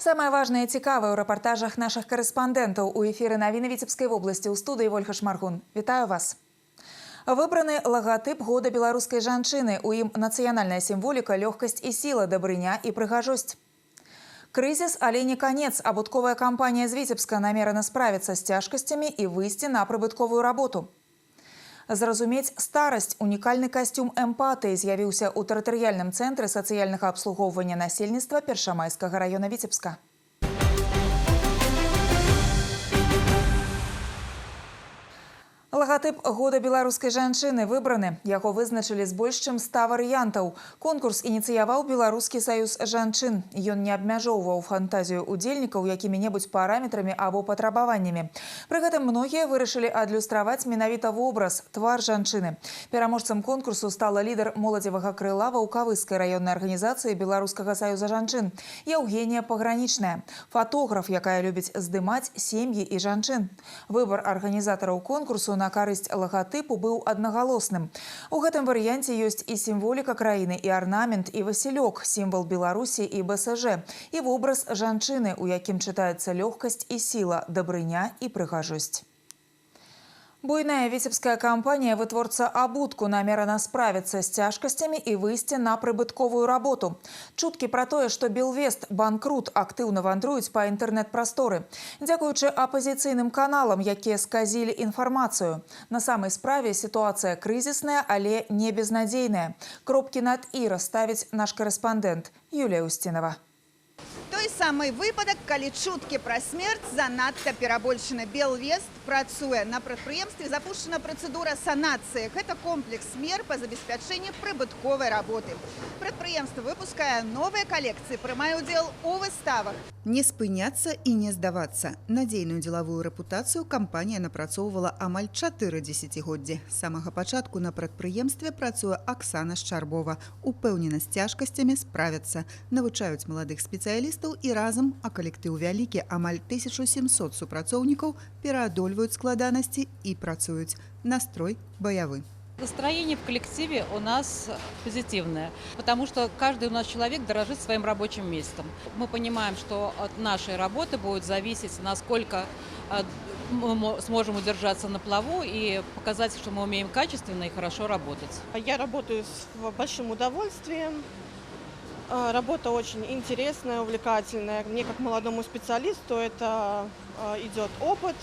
Самое важное и цікаве у репортажах наших кореспондентов. У эфиры «Новины Витебской области». У студии Вольга Шмаргун. Вітаю вас. Выбраны логотип года белорусской жанчыны. У ім национальная символика, легкость и сила, добрыня и прыгажость. Кризис, але не конец. Абутковая компания из Витебска намерена справиться с тяжкостями и выйти на прибытковую работу. Зразумець старасць. Унікальны костюм эмпатыі з'явіўся ў тэрытарыяльным цэнтры сацыяльнага абслугоўвання насельніцтва Першамайскага района Витебска. Логотип года беларускай жанчыны выбраны. Яго вызначылі з больш чым 100 варыянтаў. Конкурс ініцыяваў Беларускі саюз жанчын. Ён не абмяжоўваў фантазію удзельнікаў якімі-небудзь параметрамі або патрабаваннямі. Пры гэтым многія вырашылі адлюстраваць менавіта вобраз, твар жанчыны. Пераможцам конкурсу стала лідар моладзевага крыла Ваўкавыскай раённай арганізацыі Беларускага саюза жанчын Яўгенія Пагранічная. Фотограф, якая любіць здымаць сем'і і жанчын. Выбар арганізатараў конкурсу на карысць логотипу быў аднагалосным. У гэтым варыянце ёсць і сімволіка краіны, і арнамент, і васілёк, сімвал Беларусі і БСЖ, і вобраз жанчыны, у якім чытаецца лёгкасць і сіла, дабрыня і прыгажосць. Буйная витебская компания вытворца абутку намерена справиться с тяжкостями и выйти на прибытковую работу. Чутки про то, что Белвест банкрут активно вандрують по интернет-просторы. Дякуючи оппозиционным каналам, якія сказили информацию. На самой справе ситуация кризисная, але не безнадейная. Кропки над «и» расставить наш корреспондент Юлия Устинова. Той самый выпадок, калі чуткі пра смерць занадта перабольшаны. Белвест працуе. На прадпрыемстве запущена процедура санацыі. Гэта комплекс мер па забеспячэнні прыбытковай работы. Прадпрыемства выпускае новыя калекцыі, прымае ўдзел у выставах. Не спыняцца і не здавацца. Надзейную дзелавую рэпутацыю кампанія напрацоўвала амаль 4 дзесяцігоддзі. З самага пачатку на прадпрыемстве працуе Аксана Шчарбова. Упэўнена, з цяжкасцямі справяцца. Навучаюць маладых спецыялістаў і разам, а калектыў вялікі, амаль 1700 супрацоўнікаў пераадольваюць складанасці і працуюць. Настрой баявы. Настроение в коллективе у нас позитивное, потому что каждый у нас человек дорожит своим рабочим местом. Мы понимаем, что от нашей работы будет зависеть, насколько мы сможем удержаться на плаву и показать, что мы умеем качественно и хорошо работать. Я работаю с большим удовольствием. Работа очень интересная, увлекательная. Мне как молодому специалисту это идет опыт.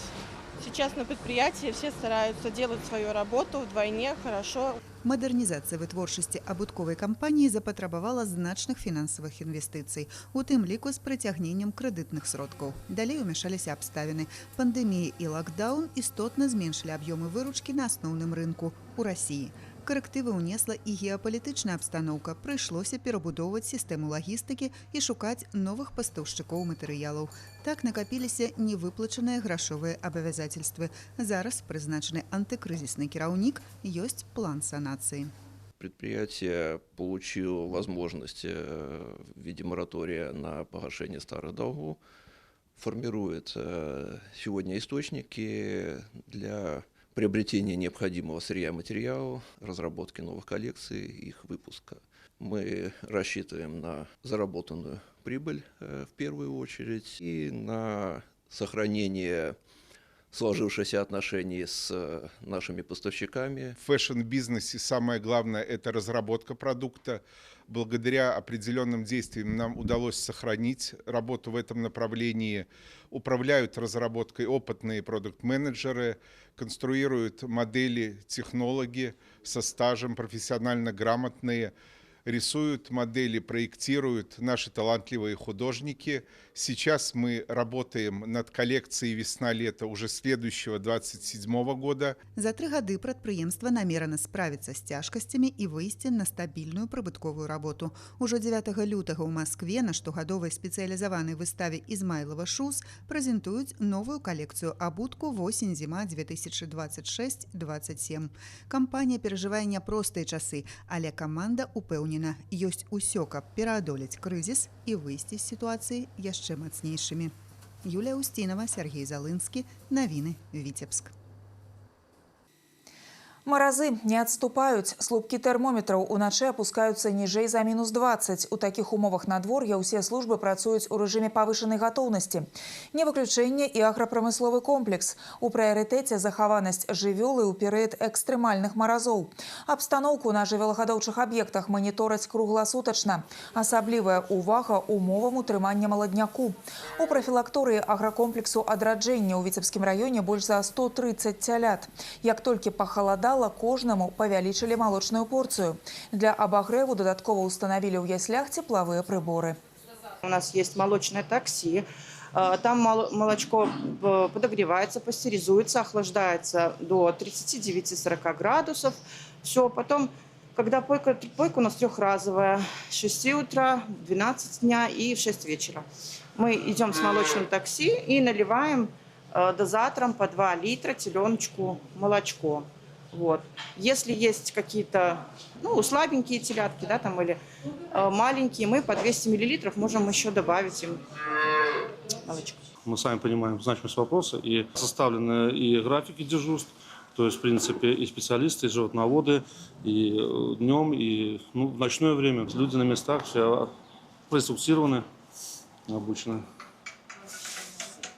Сейчас на предприятии все стараются делать свою работу вдвойне хорошо. Мадэрнізацыя вытворчасці абутковай кампаніі запатрабавала значных фінансавых інвестыцый, у тым ліку з прыцягненнем крэдытных сродкаў. Далей умяшаліся абставіны. Пандэмія і лакдаун істотна зменшылі аб'ёмы выручкі на асноўным рынку ў Расіі. Карэктывы ўнесла і геапалітычная абстаноўка. Прыйшлося перабудоўваць сістэму лагістыкі і шукаць новых пастаўшчыкоў матэрыялаў. Так накапіліся невыплачаныя грашовыя абавязательствы. Зараз прызначаны антыкрызісны кіраўнік, ёсць план санацыі. Предприятие получило возможность в виде моратория на погашение старых долгов. Формирует сегодня источники для приобретения необходимого сырья материалов, разработки новых коллекций, их выпуска. Мы рассчитываем на заработанную прибыль в первую очередь и на сохранение сложившихся отношений с нашими поставщиками. В фэшн-бизнесе самое главное – это разработка продукта. Благодаря определенным действиям нам удалось сохранить работу в этом направлении. Управляют разработкой опытные продукт-менеджеры, конструируют модели технологи со стажем, профессионально грамотные, рисуют модели, проектируют наши талантливые художники. Сейчас мы работаем над коллекцией «Весна-лето» уже следующего 27 года. За 3 гады прадпрыемства намерена справіцца з цяжкасцямі і выйсці на стабільную прыбытковую работу. Ужо 9 лютага ў Маскве на штогадовай спецыялізаванай выставе «Ізмайлова Шуз» прэзентуюць новую калекцыю абутку «Восень-зіма 2026-27». Кампанія перажывае няпростыя часы, але каманда упэўнена, ёсць усё, каб пераадолець крызіс і выйсці з сітуацыі яшчэ мацнейшымі. Юлія Устинова, Сергей Залынскі. Навіны Витебск. Маразы не адступаюць. Слупкі тэрмометраў уначы апускаюцца ніжэй за -20. У такіх умовах надвор'я ўсе службы працуюць у рэжыме павышанай гатоўнасці. Не выключэнне і аграпрамысловы комплекс. У прыярытэце захаванасць жывёлы ў перыяд экстрэмальных маразоў. Абстаноўку на жывёлагадоўчых аб'ектах манітораць кругласутачна. Асаблівая ўвага умовам утрымання маладняку. У прафілакторыі агракомплексу адраджэння ў Віцебскім раёне больш за 130 цялят. Як толькі пахаладала, кожнаму павялічылі малочную порцыю. Для абагрэву дадаткова установілі ў яслях тепловые приборы. У нас есть молочное такси. Там молочко подогревается, пастеризуется, охлаждается до 39-40 градусов. Все, потом, когда пайка у нас трехразовая, с 6 утра, 12 дня и в 6 вечера. Мы идем с молочным такси и наливаем дозатором по 2 литра теленочку молочко. Вот. Если есть какие-то слабенькие телятки, да, там, или маленькие, мы по 200 мл можем еще добавить им молочко. Мы сами понимаем значимость вопроса, и составлены и графики дежурств, то есть, в принципе, и специалисты, и животноводы, и днем, и в ночное время. Люди на местах все проинструктированы, обучены.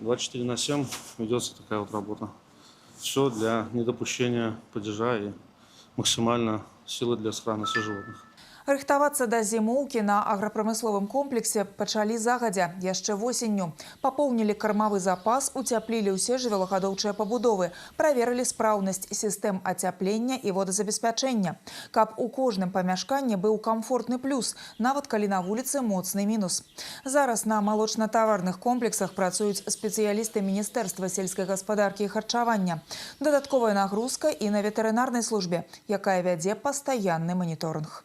24/7 ведется такая вот работа. Все для недопущения падежа и максимально силы для сохранности животных. Рыхтавацца да зімоўкі на аграпрамысловым комплексе пачалі загадзя, яшчэ восенню. Папоўнілі кармавы запас, уцяплілі ўсе жывёлагадоўчыя пабудовы, праверылі спраўнасць сістэм ацяплення і водазабеспячэння. Каб у кожным памяшканні быў камфортны плюс, нават калі на вуліцы моцны мінус. Зараз на малочна-таварных комплексах працуюць спецыялісты Міністэрства сельскай гаспадаркі і харчавання. Дадатковая нагрузка і на ветэрынарнай службе, якая вядзе пастаянны маніторынг.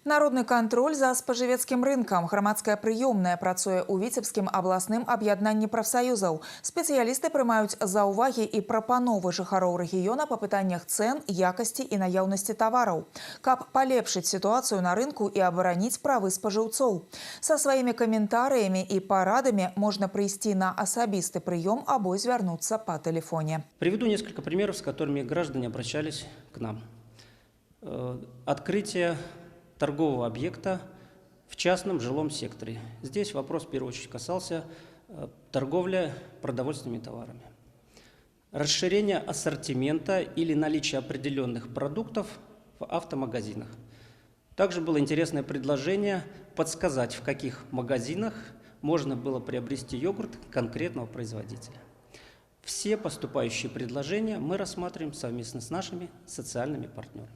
Народны кантроль за спажывецкім рынкам. Грамадская прыёмная працуе ў Віцебскім абласным аб'яднанні прафсаюзаў. Спецыялісты прымаюць заўвагі і прапановы жыхароў рэгіёна па пытаннях цэн, якасці і наяўнасці тавараў, каб палепшыць сітуацыю на рынку і абараніць правы спажыўцоў. Са сваімі каментарыямі і парадамі можна прыйсці на асабісты прыём або звярнуцца па тэлефоне. Приведу несколько примеров, с которыми граждане обращались к нам. Открытие торгового объекта в частном жилом секторе. Здесь вопрос в первую очередь касался торговли продовольственными товарами. Расширение ассортимента или наличие определенных продуктов в автомагазинах. Также было интересное предложение подсказать, в каких магазинах можно было приобрести йогурт конкретного производителя. Все поступающие предложения мы рассматриваем совместно с нашими социальными партнерами.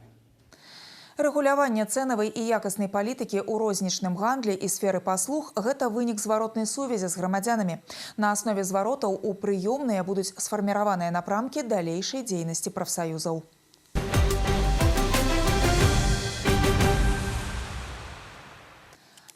Рэгуляванне цэнавай і якаснай палітыкі ў рознічным гандлі і сферы паслуг – гэта вынік зваротнай сувязі з грамадзянамі. На аснове зваротаў у прыёмныя будуць сфарміраваныя напрамкі далейшай дзейнасці прафсаюзаў.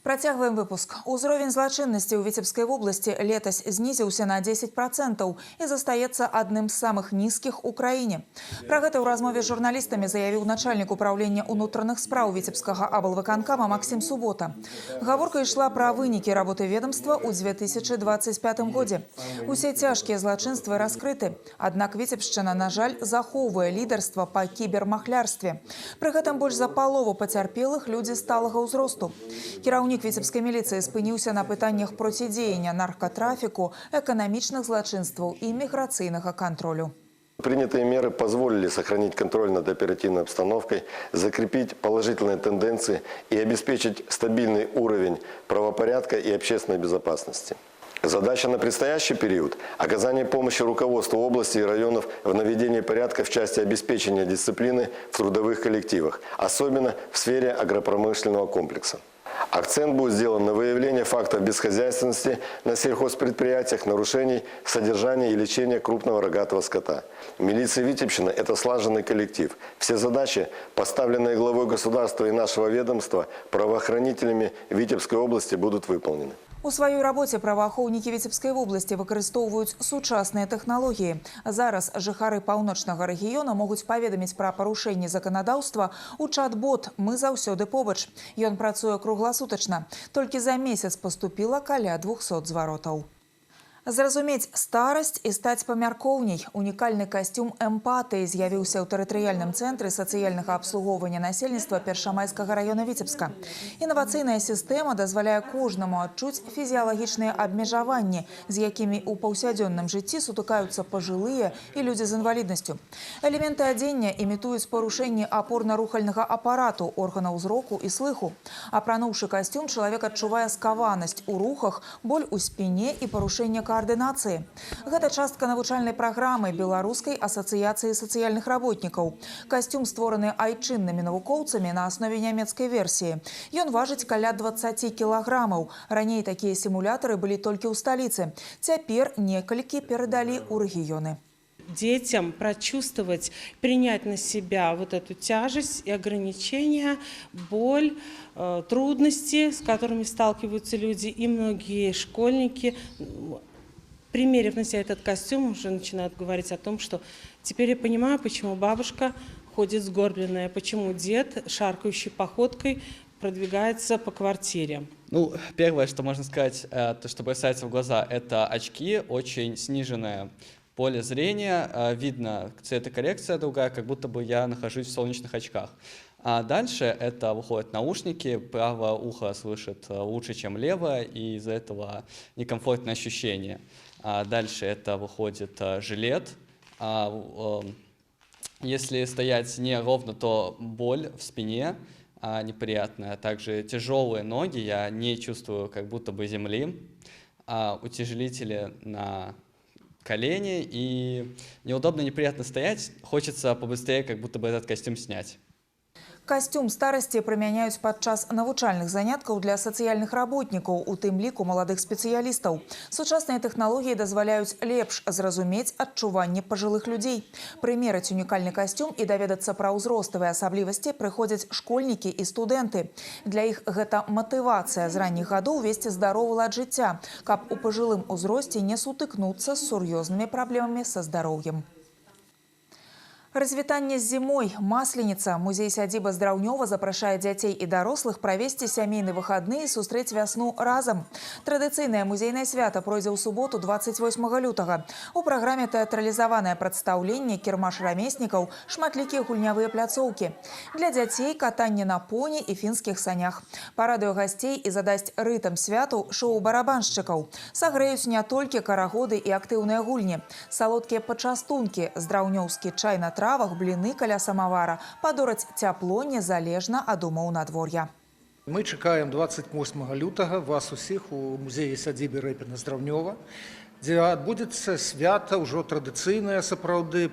Працягваем выпуск. Узровень злачыннасці ў Віцебскай вобласці летась знізіўся на 10% і застаецца адным з самых нізкіх у краіне. Пра гэта ў размове з журналістамі заявіў начальнік управлення ўнутраных спраў Віцебскага аблвыканкама Максім Субота. Гаворка ішла пра вынікі работы ведомства ў 2025 годзе. Усе цяжкія злачынствы раскрыты. Аднак Віцебшчына, на жаль, захоўвае лідарства па кібермахлярстве. Пры гэтым больш за палову пацярпелых людзі сталага ўзросту. Кіраўнік Віцебскай міліцыі спыніўся на пытаннях процідзеяння наркотрафіку, эканамічных злачынстваў і міграцыйнага контролю. Принятые меры позволили сохранить контроль над оперативной обстановкой, закрепить положительные тенденции и обеспечить стабильный уровень правопорядка и общественной безопасности. Задача на предстоящий период – оказание помощи руководству области и районов в наведении порядка в части обеспечения дисциплины в трудовых коллективах, особенно в сфере агропромышленного комплекса. Акцент будет сделан на выявление фактов бесхозяйственности на сельхозпредприятиях, нарушений содержания и лечения крупного рогатого скота. Милиция Витебщины – это слаженный коллектив. Все задачи, поставленные главой государства и нашего ведомства, правоохранителями Витебской области, будут выполнены. У сваёй рабоце праваахоўнікі Віцебскай вобласці выкарыстоўваюць сучасныя тэхналогіі. Зараз жыхары паўночнага рэгіёна могуць паведаміць пра парушэнні заканадаўства ў чат-бот «Мы заўсёды побач». Ён працуе кругласутачна. Толькі за месяц паступіла каля 200 зваротаў. Зразумець старасць і стаць памяркоўней. Унікальны касцюм эмпатыі з'явіўся ў тэрытарыяльным цэнтры сацыяльнага абслугоўвання насельніцтва Першамайскага раёна Віцебска. Інавацыйная сістэма дазваляе кожнаму адчуць фізіялагічныя абмежаванні, з якімі ў паўсядзённым жыцці сутыкаюцца пажылыя і людзі з інваліднасцю. Элементы адзення імітуюць парушэнні апорна-рухальнага апарату, органаў зроку і слыху. Апрануўшы касцюм, чалавек адчувае скаванасць у рухах, боль у спіне і парушэнне координации. Гэта частка навучальнай праграмы Беларускай асацыяцыі сацыяльных работнікаў. Касцюм створаны айчыннымі навукоўцамі на аснове нямецкай версіі. Ён важыць каля 20 кілаграмаў. Раней такія сімулятары былі толькі ў сталіцы. Цяпер некалькі перадалі ў рэгіёны. Детям прочувствовать, принять на себя вот эту тяжесть и ограничения, боль, трудности, с которыми сталкиваются люди, и многие школьники, примерив на себя этот костюм, уже начинают говорить о том, что теперь я понимаю, почему бабушка ходит сгорбленная, почему дед, шаркающей походкой, продвигается по квартире. Ну, первое, что можно сказать, то, что бросается в глаза, это очки, очень сниженное поле зрения, видно цветокоррекция другая, как будто бы я нахожусь в солнечных очках. А дальше это выходят наушники, правое ухо слышит лучше, чем левое, и из-за этого некомфортное ощущение. А дальше это выходит жилет. Если стоять неровно, то боль в спине неприятная. Также тяжелые ноги, я не чувствую как будто бы земли. Утяжелители на колени, и неудобно, неприятно стоять. Хочется побыстрее как будто бы этот костюм снять. Касцюм старасці прымяняюць падчас навучальных заняткаў для сацыяльных работнікаў, у тым ліку маладых спецыялістаў. Сучасныя тэхналогіі дазваляюць лепш зразумець адчуванні пажылых людзей. Прымерыць унікальны касцюм і даведацца пра ўзроставыя асаблівасці прыходзяць школьнікі і студэнты. Для іх гэта матывацыя з ранніх гадоў весці здаровы лад жыцця, каб у пажылым узросце не сутыкнуцца з сур'ёзнымі праблемамі са здароўем. Развітанне з зімой. Масленіца. Музей-сядзіба Здраўнёва запрашае дзяцей і дарослых правесці сямейны выхадны і сустрэць вясну разам. Традыцыйнае музейнае свята пройдзе ў суботу 28 лютага. У праграме тэатралізаванае прадстаўленне, кірмаш рамеснікаў, шматлікія гульнявыя пляцоўкі. Для дзяцей катанне на поні і фінскіх санях. Парадуе гасцей і задасць рытм святу шоу барабаншчыкаў. Сагрэюць не толькі карагоды і актыўныя гульні. Салодкія пачастункі, здраўнёўскі чай на травах, бліны каля самавара падораць цяпло незалежна ад умоў надвор'я. Мы чакаем 28 лютага вас усіх у музеі-сядзібе Рэпіна Здраўнёва, дзе адбудзецца свята ўжо традыцыйнае сапраўды.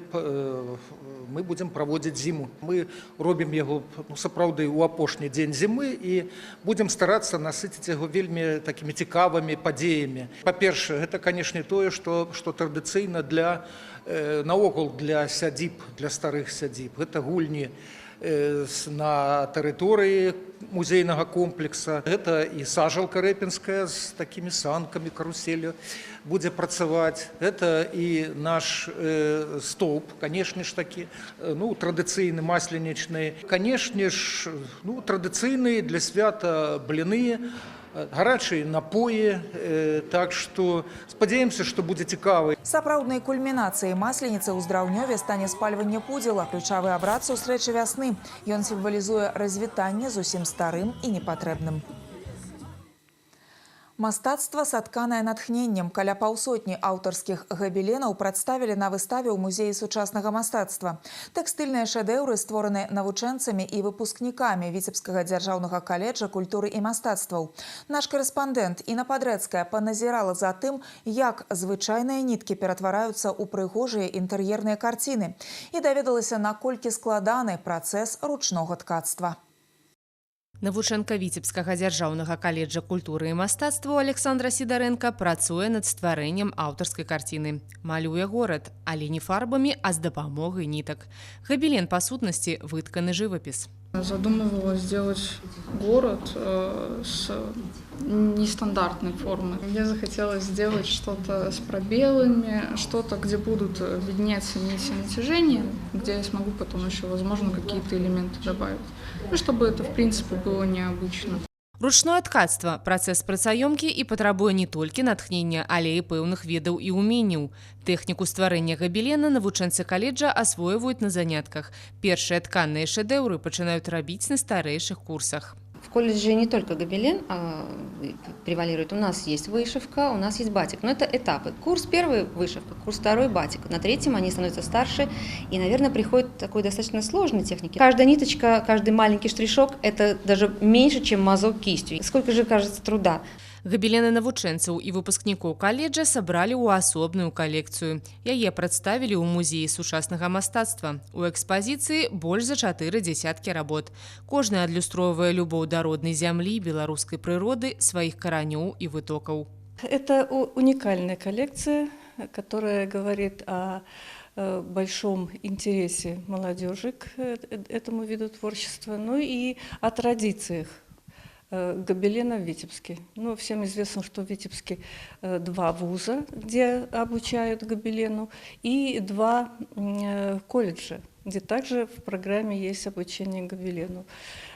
Мы будзем праводзіць зіму. Мы робім яго сапраўды ў апошні дзень зімы і будзем старацца насыціць яго вельмі такімі цікавымі падзеямі. Па-першае, гэта, канешне, тое, што традыцыйна наогул для сядзіб, для старых сядзіб. Гэта гульні на тэрыторыі музейнага комплекса. Гэта і сажалка рэпінская з такімі санкамі, каруселю будзе працаваць. Гэта і наш столб, канешне ж такі, традыцыйны масленічны. Канешне ж, традыцыйны для свята бліны, гарачыя напоі, так што спадзяемся, што будзе цікава. Сапраўднай кульмінацыяй масленіцы ў Здраўнёве стане спальванне пудзіла, ключавы абрад сустрэчы вясны. Ён сімвалізуе развітанне з усім старым і непатрэбным. Мастацтва, сатканае натхненнем. Каля паўсотні аўтарскіх габеленаў прадставілі на выставе ў музеі сучаснага мастацтва. Тэкстыльныя шэдэўры створаны навучэнцамі і выпускнікамі Віцебскага дзяржаўнага каледжа культуры і мастацтваў. Наш карэспандэнт Інна Падрэцкая паназірала за тым, як звычайныя ніткі ператвараюцца ў прыгожыя інтэр'ерныя карціны і даведалася, наколькі складаны працэс ручнога ткацтва. Навучэнка Віцебскага дзяржаўнага каледжа культуры і мастацтва Александра Сідарэнка працуе над стварэннем аўтарскай карціны. Малюе горад, але не фарбамі, а з дапамогай нітак. Габелен, па сутнасці, вытканы жывапіс. Задумывалась сделать город с нестандартной формы. Я захотела сделать что-то с пробелами, что-то, где будут виднеться нити натяжения, где я смогу потом еще, возможно, какие-то элементы добавить. Ну, чтобы это, в принципе, было необычно. Ручное ткацтва – працэс працаёмкі і патрабуе не толькі натхнення, але і пэўных ведаў і уменняў. Тэхніку стварэння габелена навучэнцы каледжа асвойваюць на занятках. Першыя тканныя шэдэўры пачынаюць рабіць на старэйшых курсах. В колледже не только гобелен превалирует. У нас есть вышивка, у нас есть батик. Но это этапы. Курс первый – вышивка, курс второй – батик. На третьем они становятся старше и, наверное, приходят к такой достаточно сложной технике. Каждая ниточка, каждый маленький штришок – это даже меньше, чем мазок кистью. Сколько же, кажется, труда. Габелены навучэнцаў і выпускнікоў каледжа сабралі ў асобную калекцыю. Яе прадставілі ў музеі сучаснага мастацтва. У экспазіцыі больш за 4 десяткі работ. Кожны адлюстроўвае любоў да роднай зямлі, беларускай прыроды, сваіх каранёў і вытокаў. Это уникальная коллекция, которая говорит о большом интересе молодежи к этому виду творчества, ну и о традициях гобелена в Витебске. Ну, всем известно, что в Витебске 2 вуза, где обучают гобелену, и 2 колледжа, где также в программе есть обучение гобелену.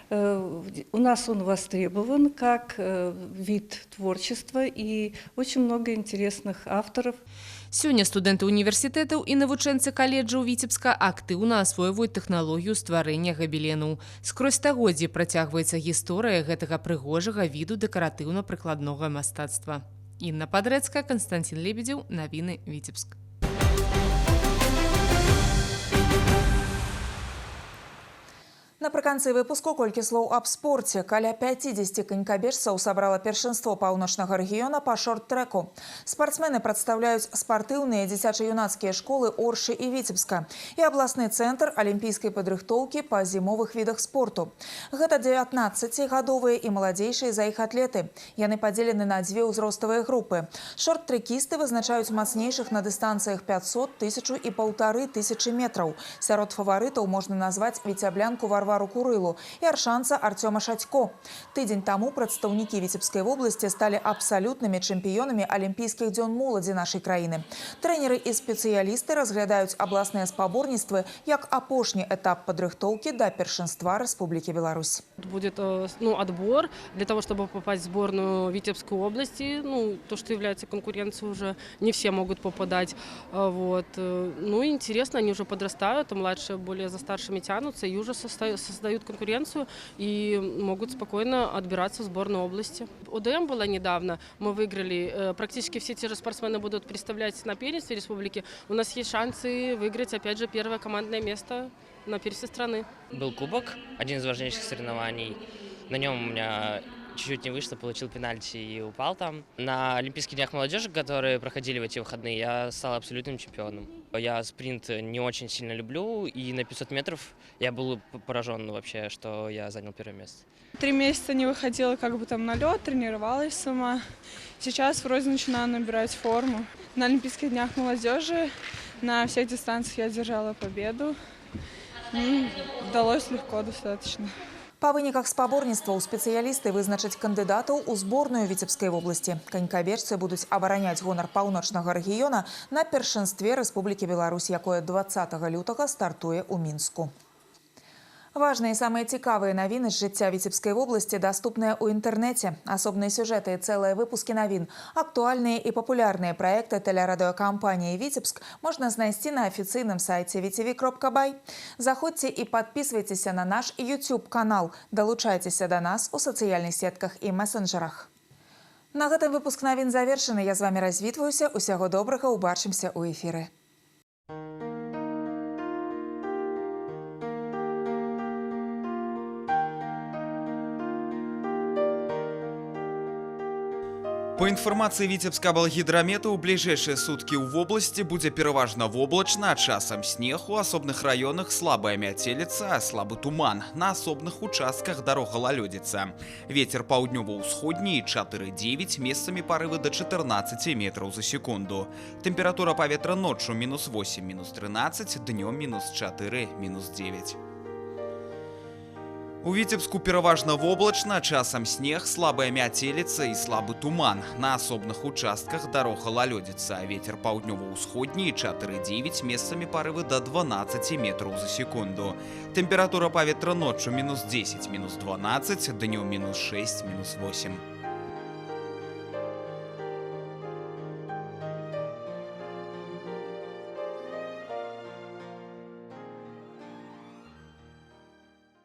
У нас он востребован как вид творчества и очень много интересных авторов. Сёння студэнты універсітэтаў і навучэнцы каледжаў Віцебска актыўна асвойваюць тэхналогію стварэння габелену. Скрозь стагоддзі працягваецца гісторыя гэтага прыгожага віду дэкаратыўна-прыкладнога мастацтва. Інна Падрэцкая, Константин Лебедзеў, навіны Віцебск. Напрыканцы выпуску колькі слоў аб спорце. Каля 50 канькабежцаў сабрала першынство паўночнага рэгіёна па шорт-трэку. Спартсмены прадстаўляюць спартыўныя дзіцяча-юнацкія школы Оршы і Віцебска і абласны цэнтр алімпійскай падрыхтоўкі па зімовых відах спорту. Гэта 19-гадовыя і маладзейшыя за іх атлеты. Яны падзелены на 2 ўзроставыя групы. Шорт-трэкісты вызначаюць мацнейшых на дыстанцыях 500, 1000 і 1500 метраў. Сярод фаварытаў можна назваць віцяблянку Варвару Курылу і аршанца Артёма Шатько. Тыдзень таму прадстаўнікі Віцебскай вобласці сталі абсалютнымі чэмпіёнамі алімпійскіх дзён моладзі нашай краіны. Трэнеры і спецыялісты разглядаюць абласныя спаборніцтвы як апошні этап падрыхтоўкі да першынства Рэспублікі Беларусь. Будет отбор для того, чтобы попасть в сборную Витебской области. То, что является конкуренцией, уже не все могут попадать. Интересно, они уже подрастают, а младшие более за старшими тянутся и уже создают конкуренцию и могут спокойно отбираться в сборную области. ОДМ было недавно, мы выиграли. Практически все те же спортсмены будут представлять на первенстве республики. У нас есть шансы выиграть, опять же, первое командное место на первенстве страны. Был кубок, один из важнейших соревнований. На нем у меня чуть-чуть не вышло, получил пенальти и упал там. На Олимпийских днях молодежи, которые проходили в эти выходные, я стал абсолютным чемпионом. Я спринт не очень сильно люблю, и на 500 метров я был поражен вообще, что я занял первое место. 3 месяца не выходила на лед, тренировалась сама. Сейчас вроде начинаю набирать форму. На Олимпийских днях молодежи на всех дистанциях я держала победу. Удалось легко достаточно. Па выніках спаборніцтваў спецыялісты вызначаць кандыдатаў у зборную Віцебскай вобласці. Канькабежцы будуць абараняць гонар паўночнага рэгіёна на першынстве Рэспублікі Беларусь, якое 20 лютага стартуе ў Мінску. Важныя і самыя цікавыя навіны з жыцця Віцебскай вобласці даступныя ў інтэрнэце. Асобныя сюжэты і цэлыя выпускі навін, актуальныя і папулярныя праекты тэлерадыёкампаніі «Віцебск» можна знайсці на афіцыйным сайце vtv.by. Заходзьце і падпісвайцеся на наш YouTube-канал. Далучайцеся да нас у сацыяльных сетках і месенджерах. На гэтым выпуск навін завершаны. Я з вамі развітваюся. Усяго добрага, убачымся ў эфіры. По інфармацыі Віцебска-Балгідрамету, у бліжэйшыя суткі ў вобласці будзе пераважна воблачна, часам снег, у асобных раёнах слабая мяцеліца, а слабы туман. На асобных участках дарог галалёдзіца. Вецер паўднёва-ўсходні 4,9, месцамі парывы да 14 метраў за секунду. Тэмпература паветра ноччу -8, -13, днём -4, -9. У Віцебску пераважна воблачна, часам снег, слабая мяцеліца і слабы туман. На асобных участках дарог галалёдзіца. Вецер паўднёва-ўсходні 4,9, месцамі парывы да 12 метраў за секунду. Тэмпература паветра ноччу -10, -12, днём -6, -8.